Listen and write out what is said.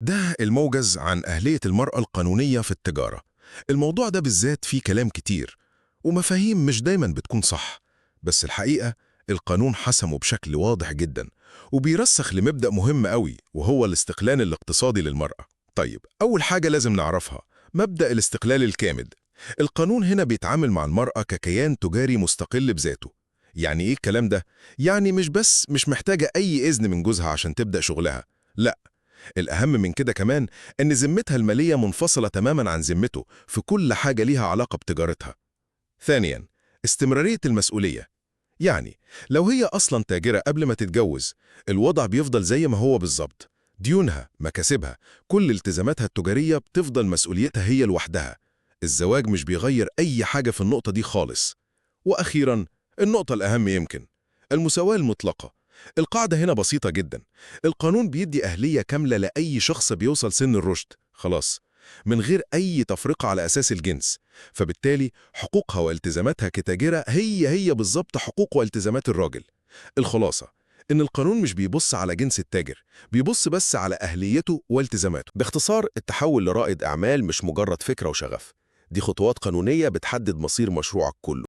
ده الموجز عن أهلية المرأة القانونية في التجارة. الموضوع ده بالذات فيه كلام كتير ومفاهيم مش دايما بتكون صح، بس الحقيقة القانون حسمه بشكل واضح جدا وبيرسخ لمبدأ مهم قوي، وهو الاستقلال الاقتصادي للمرأة. طيب، أول حاجة لازم نعرفها مبدأ الاستقلال الكامل. القانون هنا بيتعامل مع المرأة ككيان تجاري مستقل بذاته. يعني إيه الكلام ده؟ يعني مش محتاجة أي إذن من جوزها عشان تبدأ شغلها. لا، الأهم من كده كمان إن ذمتها المالية منفصلة تماماً عن ذمته في كل حاجة ليها علاقة بتجارتها. ثانياً، استمرارية المسؤولية. يعني لو هي أصلاً تاجرة قبل ما تتجوز، الوضع بيفضل زي ما هو بالظبط. ديونها، مكاسبها، كل التزاماتها التجارية بتفضل مسؤوليتها هي لوحدها. الزواج مش بيغير أي حاجة في النقطة دي خالص. وأخيراً، النقطة الأهم يمكن المساواة المطلقة. القاعدة هنا بسيطة جدا. القانون بيدي أهلية كاملة لأي شخص بيوصل سن الرشد، خلاص، من غير أي تفرقة على أساس الجنس. فبالتالي حقوقها والتزاماتها كتاجرة هي بالظبط حقوق والتزامات الراجل. الخلاصة إن القانون مش بيبص على جنس التاجر، بيبص بس على أهليته والتزاماته. باختصار، التحول لرائد أعمال مش مجرد فكرة وشغف، دي خطوات قانونية بتحدد مصير مشروعك كله.